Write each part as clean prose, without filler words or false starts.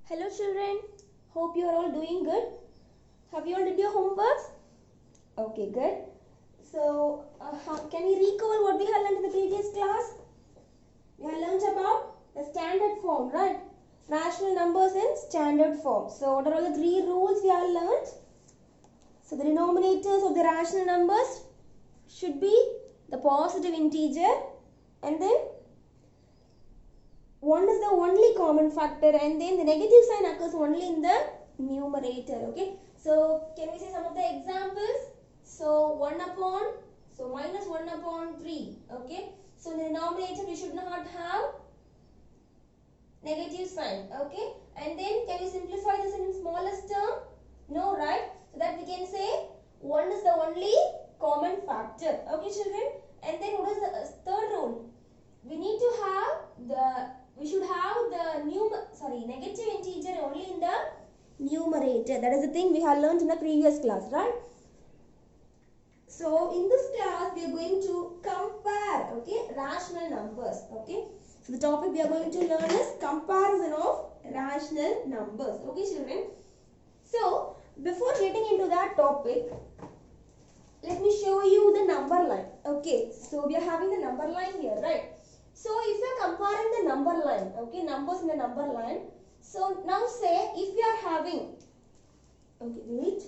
Hello children, hope you are all doing good. Have you all did your homework? Okay, good. So, can you recall what we have learned in the previous class? We have learned about the standard form, right? Rational numbers in standard form. So, what are all the three rules we have learned? So, the denominators of the rational numbers should be the positive integer, and then 1 is the only common factor, and then the negative sign occurs only in the numerator. Okay, so can we see some of the examples? So 1 upon, so minus 1 upon 3. Okay, so in the denominator we should not have negative sign. Okay, and then can we simplify this in smallest term? No, right? So that we can say 1 is the only common factor. Okay children, and then what is the third rule? We need to have we should have the negative integer only in the numerator. That is the thing we have learned in the previous class, right? So in this class we are going to compare, okay, rational numbers. Okay, so the topic we are going to learn is comparison of rational numbers. Okay children, so before getting into that topic, let me show you the number line. Okay, so we are having the number line here, right? So if you are comparing the number line, okay, numbers in the number line. So now say if you are having, okay, wait.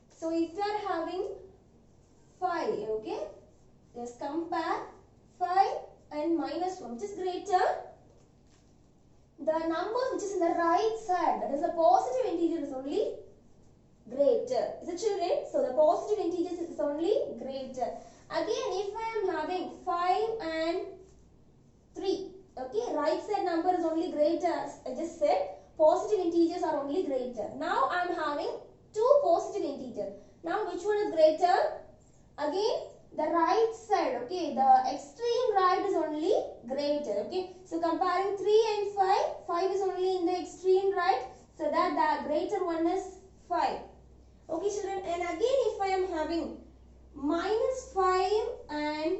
So if you are having 5, okay, just compare 5 and minus 1, which is greater. The number which is in the right side, that is the positive integer, is only greater. Is it children? So the positive integer is only greater. Again, if I am having 5 and 3, okay, right side number is only greater, as I just said, positive integers are only greater. Now I am having 2 positive integers. Now which one is greater? Again, the right side, okay, the extreme right is only greater, okay. So comparing 3 and 5 is only in the extreme right, so that the greater one is 5. Okay children, and again if I am having minus 5 and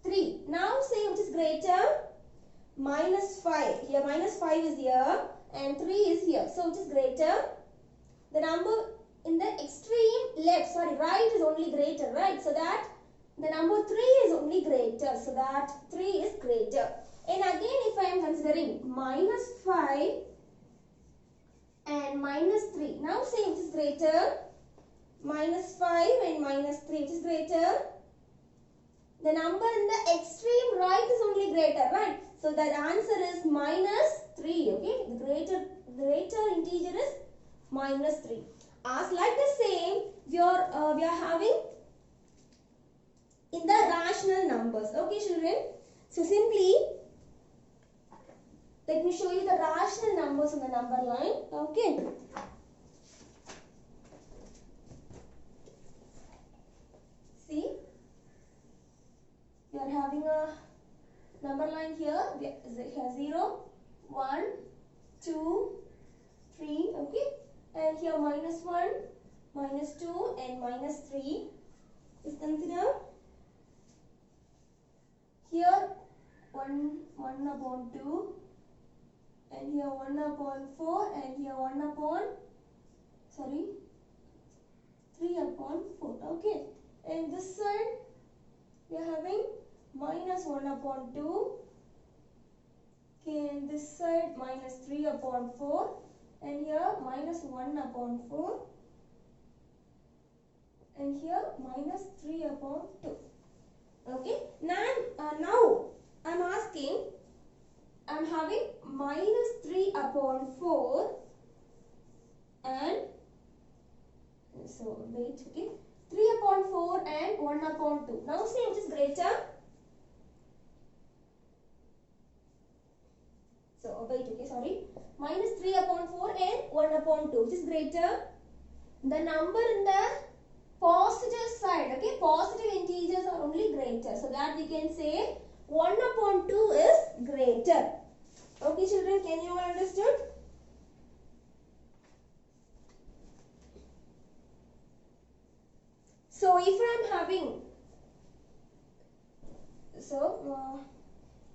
3. Now say which is greater? Minus 5. Here minus 5 is here and 3 is here. So which is greater? The number in the extreme left, right is only greater, right? So that the number 3 is only greater. So that 3 is greater. And again if I am considering minus 5 and minus 3. Now say which is greater? Minus 5 and minus 3, which is greater? The number in the extreme right is only greater, right? So that answer is minus 3, okay? The greater integer is minus 3. As like the same, we are having in the rational numbers, okay children? So simply, let me show you the rational numbers in the number line, okay? See, we are having a number line here. We have 0, 1, 2, 3, okay? And here minus 1, minus 2 and minus 3 is considered. Here 1 upon 2 and here 1 upon 4 and here 3 upon 4, okay? And this side we are having minus 1 upon 2, okay, and this side minus 3 upon 4 and here minus 1 upon 4 and here minus 3 upon 2, okay? Now I am asking, I am having minus 3 upon 4 and so wait, okay, 3 upon 4 and 1 upon 2. Now see which is greater? So wait, okay, minus 3 upon 4 and 1 upon 2, which is greater? The number in the positive side, okay, positive integers are only greater. So that we can say 1 upon 2 is greater. Okay children, can you all understood? So if I am having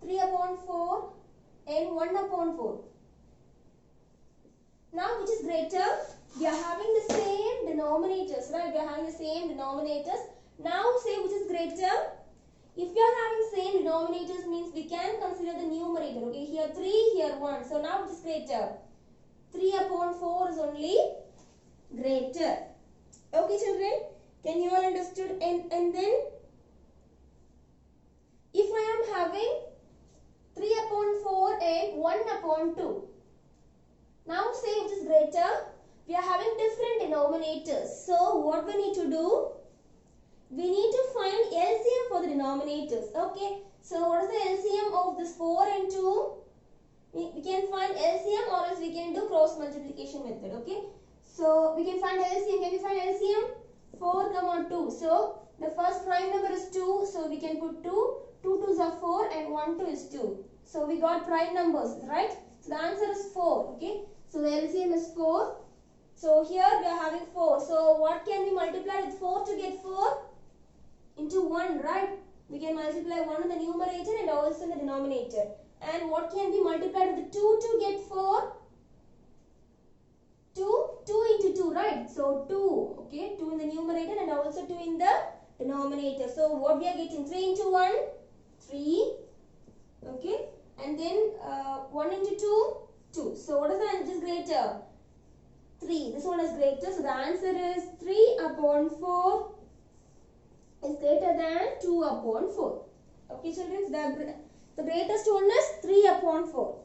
3 upon 4 upon 4. Now which is greater? We are having the same denominators, right? We are having the same denominators. Now say which is greater. If we are having same denominators means we can consider the numerator. Okay, here 3, here 1. So now which is greater? 3 upon 4 is only greater. Okay children, can you all understood? And then if I am having 3 upon 4 and 1 upon 2. Now say which is greater. We are having different denominators. So what we need to do? We need to find LCM for the denominators. Okay. So what is the LCM of this 4 and 2? We can find LCM or else we can do cross multiplication method. Okay. So we can find LCM. Can we find LCM? 4 comma 2. So the first prime number is 2. So we can put 2. 2 2s are 4 and 1 2 is 2. So we got prime numbers, right? So the answer is 4. Okay. So the LCM is 4. So here we are having 4. So what can we multiply with 4 to get 4? Into 1, right? We can multiply 1 in the numerator and also in the denominator. And what can be multiplied with 2 to get 4? 2 into 2, right? So 2, okay? 2 in the numerator and also 2 in the denominator. So what we are getting? 3 into 1, 3, okay? And then 1 into 2, 2. So what is the answer? Which is greater? 3. This one is greater. So the answer is 3 upon 4 is greater than 2 upon 4. Okay children, the greatest one is 3 upon 4.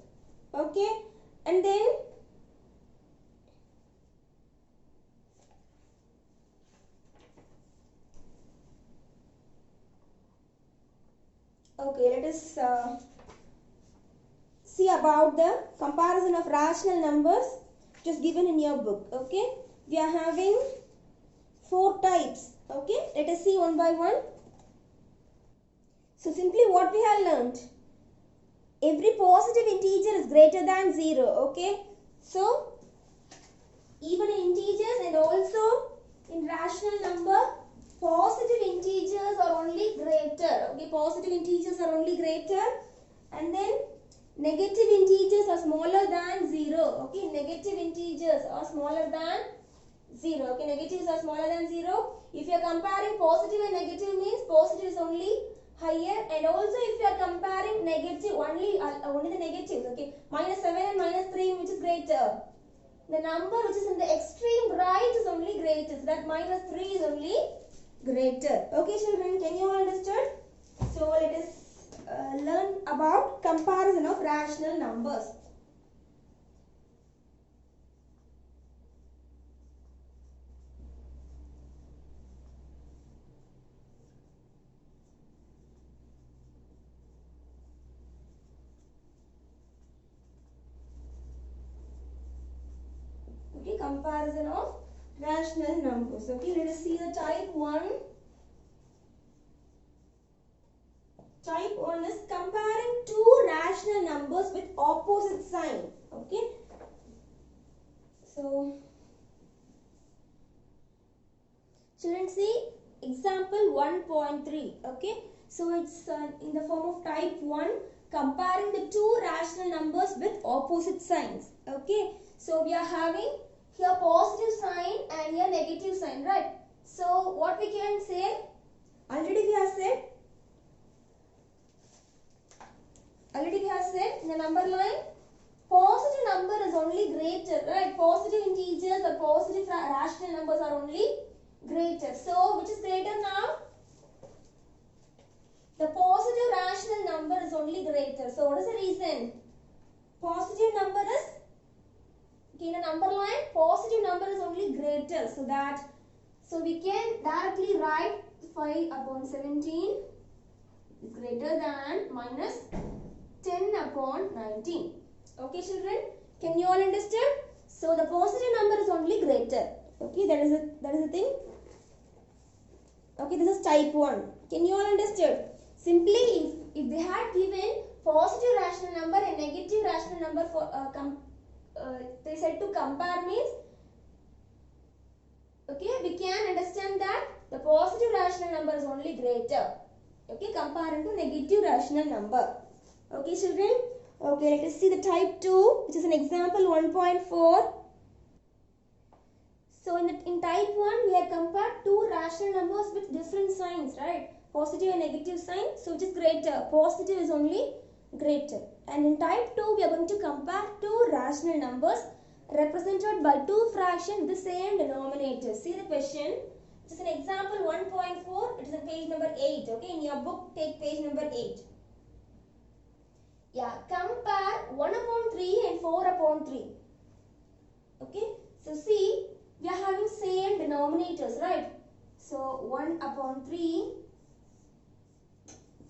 Okay, and then okay, let us see about the comparison of rational numbers which is given in your book. Okay, we are having 4 types. Okay, let us see one by one. So simply what we have learned, every positive integer is greater than 0. Okay, so even in integers and also in rational number, positive integers are only greater. Okay, positive integers are only greater, and then negative integers are smaller than 0. Okay, negative integers are smaller than 0. Okay, negatives are smaller than 0. If you are comparing positive and negative means positive is only higher, and also if you are comparing negative only the negatives. Okay, -7 and -3 which is greater. The number which is in the extreme right is only greater. So that -3 is only greater. Okay children, can you all understand? So let us learn about comparison of rational numbers. Okay, comparison of rational numbers. Okay, let us see the type 1. Type 1 is comparing two rational numbers with opposite sign. Okay, so children, see example 1.3. Okay, so it's in the form of type 1, comparing the two rational numbers with opposite signs. Okay, so we are having here positive sign and here negative sign, right? So what we can say, already we have said in the number line, positive number is only greater, right? Positive integers or positive rational numbers are only greater. So which is greater now? The positive rational number is only greater. So what is the reason? Positive number is, okay, in a number line, positive number is only greater. So we can directly write 5 upon 17 is greater than minus 10 upon 19. Okay children, can you all understand? So the positive number is only greater. Okay, that is the thing. Okay, this is type 1. Can you all understand? Simply if they had given positive rational number and negative rational number for they said to compare means, okay, we can understand that the positive rational number is only greater. Okay, compared to negative rational number. Okay children, Okay, let us see the type 2, which is an example 1.4. So in type 1, we have compared two rational numbers with different signs, right? Positive and negative sign. So which is greater? Positive is only greater. And in type 2, we are going to compare two rational numbers represented by two fractions with the same denominator. See the question. It is an example 1.4. It is on page number 8. Okay, in your book, take page number 8. Yeah, compare 1 upon 3 and 4 upon 3. Okay, so see, we are having same denominators, right? So 1 upon 3,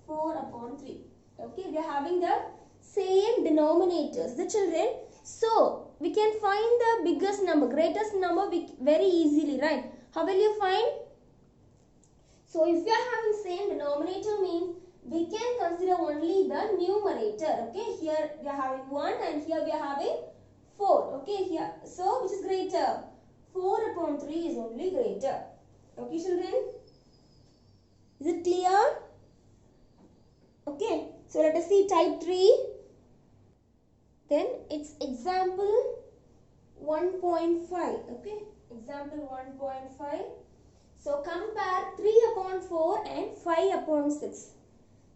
4 upon 3. Okay, we are having the same denominators, the children. So we can find the biggest number, greatest number very easily, right? How will you find? So if we are having same denominator means we can consider only the numerator. Okay, here we are having 1 and here we are having 4. Okay, here. So which is greater? 4 upon 3 is only greater. Okay, children? Is it clear? Okay, so let us see type 3. Then it's example 1.5. Okay, example 1.5. So compare 3 upon 4 and 5 upon 6.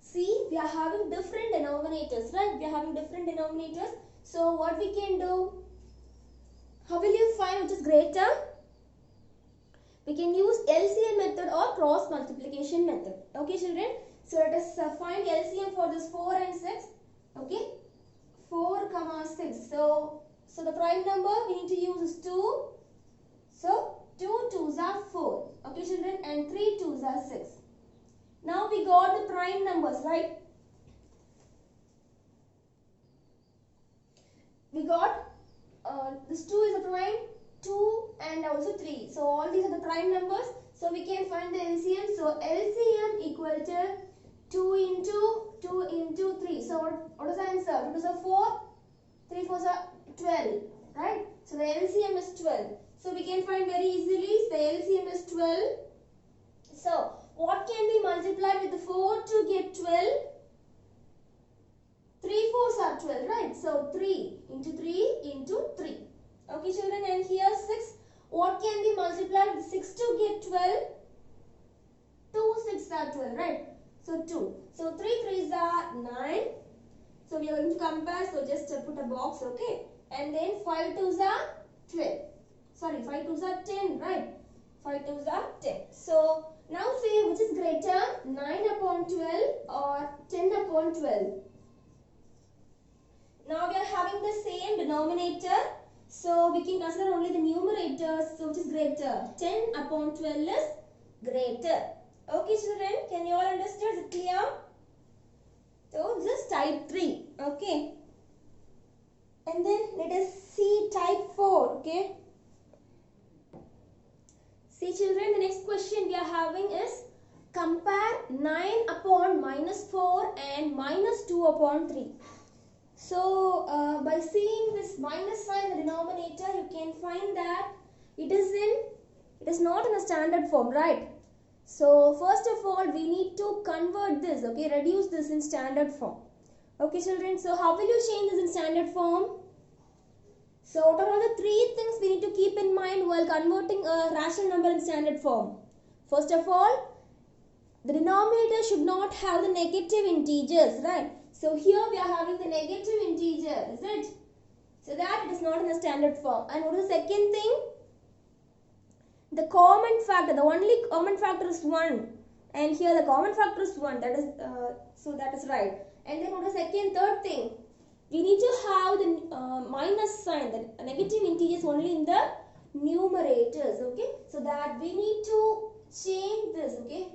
See, we are having different denominators, right? We are having different denominators. So what we can do? How will you find which is greater? We can use LCM method or cross multiplication method. Okay, children? So let us find LCM for this 4 and 6. Okay, 4 comma 6. So the prime number we need to use is 2. So 2 2s are 4. Okay, children, and 3 2s are 6. Now we got the prime numbers, right? We got this 2 is a prime, 2 and also 3. So all these are the prime numbers. So we can find the LCM. So LCM equal to 2 into 3. So what is the answer? 2 is a 4, 3 4s are 12, right? So the LCM is 12. So we can find very easily the LCM is 12. So what can be multiplied with the 4 to get 12? 3 4s are 12, right? So 3 into 3 into 3. Okay, children, and here 6. What can be multiplied with 6 to get 12? 2 6 are 12, right? So 2. So 3 3s are 9. So we are going to compare. So just put a box, okay? And then 5 2s are 12. Sorry, 5 2s are 10, right? 5 2s are 10. So now say which is greater, 9 upon 12 or 10 upon 12. Now we are having the same denominator. So we can consider only the numerators. So which is greater? 10 upon 12 is greater. Okay, children, can you all understand? Is it clear? So this is type 3. Okay. And then let us see type 4. Okay. See, children, the next question we are having is compare 9 upon minus 4 and minus 2 upon 3. So by seeing this minus sign in the denominator, you can find that it is not in a standard form, right? So first of all, we need to convert this, okay, reduce this in standard form. Okay, children, so how will you change this in standard form? So what are all the three things we need to keep in mind while converting a rational number in standard form? First of all, the denominator should not have the negative integers, right? So here we are having the negative integer, is it? So that it is not in the standard form. And what is the second thing? The common factor, the only common factor is 1. And here the common factor is 1. That is, so that is right. And then what is the third thing? We need to have the minus sign, the negative integers only in the numerators, okay? So that we need to change this, okay?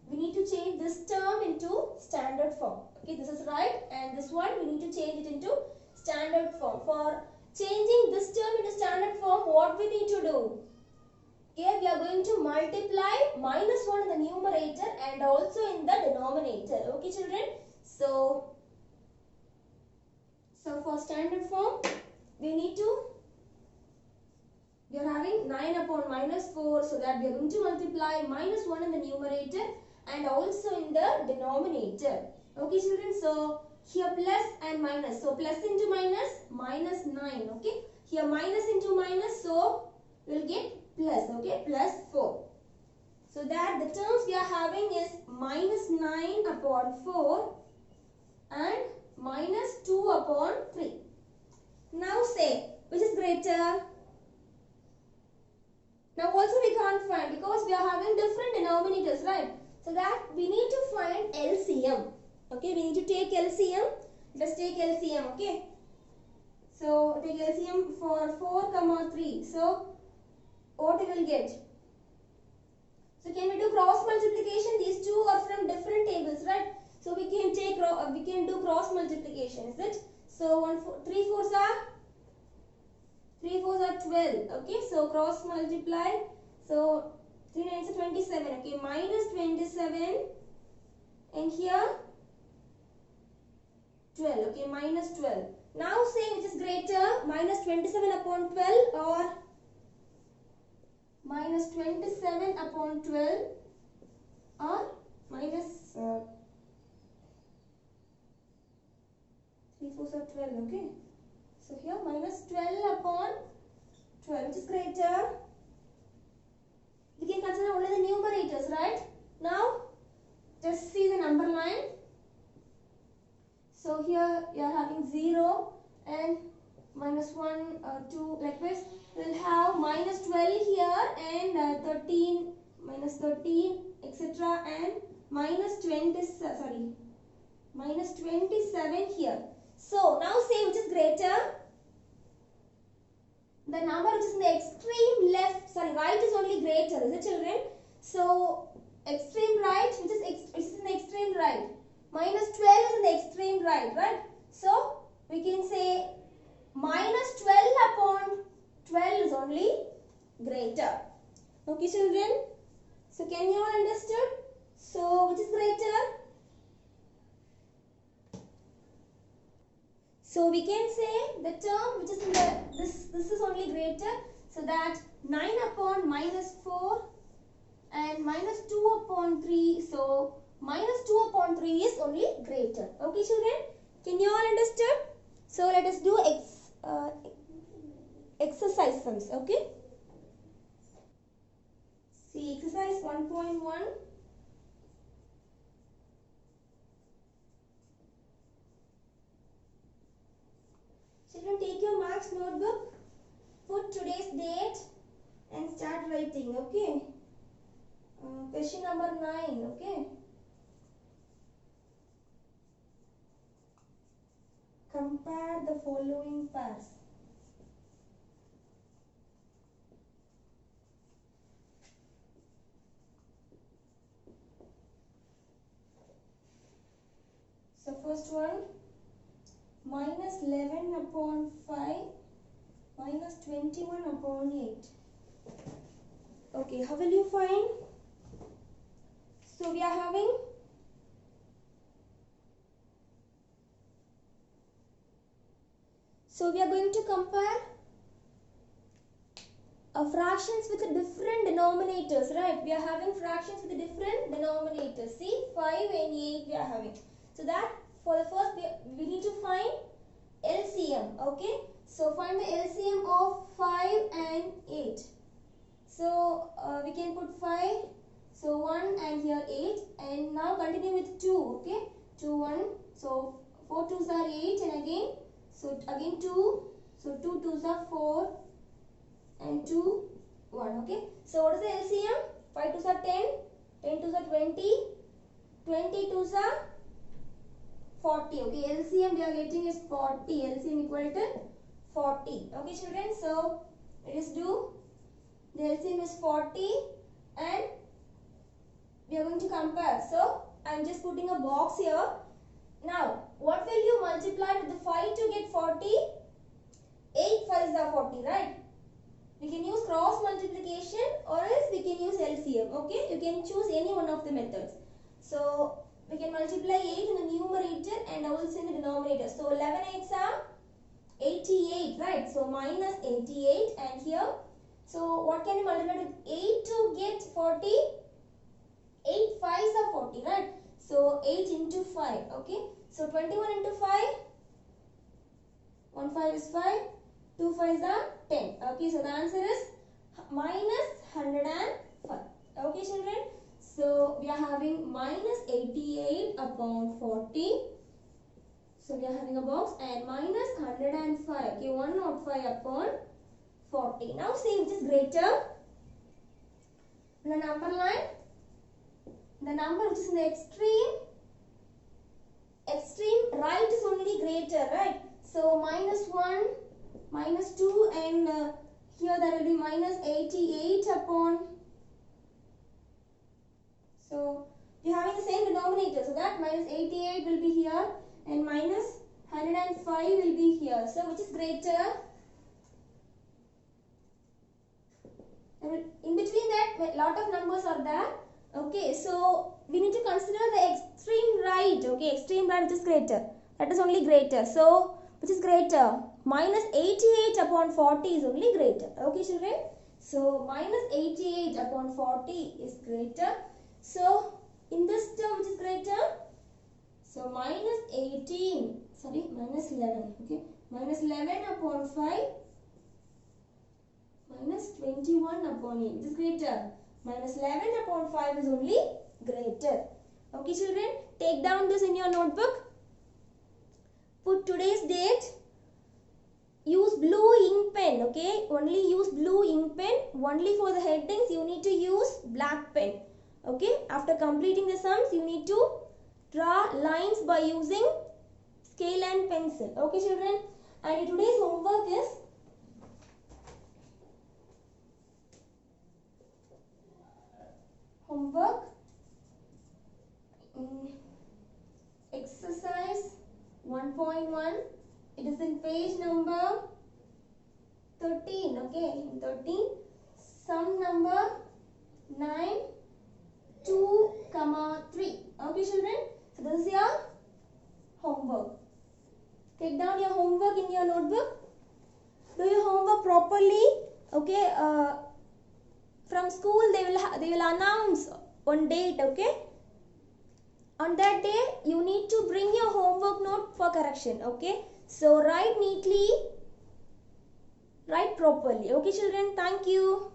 We need to change this term into standard form. Okay, this is right, and this one we need to change it into standard form. For changing this term into standard form, what we need to do? Okay, we are going to multiply minus 1 in the numerator and also in the denominator. Okay, children? So for standard form, we are having 9 upon minus 4, so that we are going to multiply minus 1 in the numerator and also in the denominator. Okay, children? So here plus and minus. So plus into minus, minus 9. Okay. Here minus into minus. So we'll get plus. Okay. Plus 4. So that the terms we are having is minus 9 upon 4 and minus 2 upon 3. Now say which is greater? Now also we can't find because we are having different denominators, right? So that we need to find LCM. Okay, we need to take LCM. Let's take LCM. Okay. So take LCM for 4, 3. So what we will get? So can we do cross multiplication? These two are from different tables, right? So we can do cross multiplication, is it? So 3 4s are 12. Okay, so cross multiply. So 3 9s are 27. Okay, minus 27 and here 12. Okay, minus 12. Now say which is greater, minus 27 upon 12 or minus 27 upon 12 or minus 3 4s are 12. Okay, so here minus 12 upon 12, which is greater. We can consider only the numerators, right? Now just see the number line. So here you are having 0 and minus 1, 2, likewise. We'll have minus 12 here and 13, minus 13, etc. and minus 27 here. So now say which is greater. The number which is in the extreme left, right is only greater, is it children? So extreme right, which is in the extreme right. Minus 12 is in the extreme right? So we can say minus 12 upon 12 is only greater. Okay children? So can you all understood? So which is greater? So we can say the term which is in the this is only greater. So that 9 upon minus 4 and minus 2 upon 3. So minus 2 upon 3 is only greater. Okay children? Can you all understood? So let us do exercise sums. Okay? See exercise 1.1. Children, take your marks notebook, put today's date and start writing. Okay? Question number 9. Okay? Compare the following pairs. So first one, minus 11 upon 5 minus 21 upon 8. Okay, how will you find? So we are having we are going to compare fractions with different denominators, right? We are having fractions with different denominators. See, 5 and 8 we are having. So that for the first we need to find LCM. Okay, so find the LCM of 5 and 8. So we can put 5, so 1 and here 8, and now continue with 2. Okay, 2 1, so 4 2s are 8 and again, so again 2, so 2 2s are 4 and 2 1. Okay, so what is the LCM? 5 2s are 10, 10 2s are 20, 20 2s are 40. Okay, LCM we are getting is 40. LCM equal to 40. Okay children, so let us do. The LCM is 40 and we are going to compare. So I am just putting a box here. Now what will you multiply with the 5 to get 40? 8 5s are 40, right? We can use cross multiplication or else we can use LCM. Okay, you can choose any one of the methods. So we can multiply 8 in the numerator and also in the denominator. So 11 8s are 88, right? So minus 88 and here. So what can you multiply with 8 to get 40? 8 5s are 40, right? So 8 into 5. Okay. So 21 into 5, 1 5 is 5, 2 5s are 10. Okay, so the answer is minus 105. Okay, children. So we are having minus 88 upon 40. So we are having a box and minus 105. Okay, 105 upon 40. Now see which is greater. The number line. The number which is in the extreme right is only greater, right? So minus 1, minus 2 and here there will be minus 88 upon. So we are having the same denominator. So that minus 88 will be here and minus 105 will be here. So which is greater? In between that a lot of numbers are there. Okay, so we need to consider the extreme right. Okay, extreme right which is greater. That is only greater. So which is greater? Minus 88 upon 40 is only greater. Okay, children. So minus 88 upon 40 is greater. So in this term which is greater? So minus 11. Okay, minus 11 upon 5. Minus 21 upon 8, which is greater. Minus 11 upon 5 is only greater. Okay, children, take down this in your notebook. Put today's date. Use blue ink pen, okay? Only use blue ink pen. Only for the headings, you need to use black pen. Okay, after completing the sums, you need to draw lines by using scale and pencil. Okay, children, and today's homework is exercise 1.1. It is in page number 13. Okay, 13. Sum number 9, 2, 3. Okay, children. So this is your homework. Take down your homework in your notebook. Do your homework properly. Okay. From school they will announce one date. Okay. On that day you need to bring your homework note for correction. Okay. So write neatly. Write properly. Okay, children. Thank you.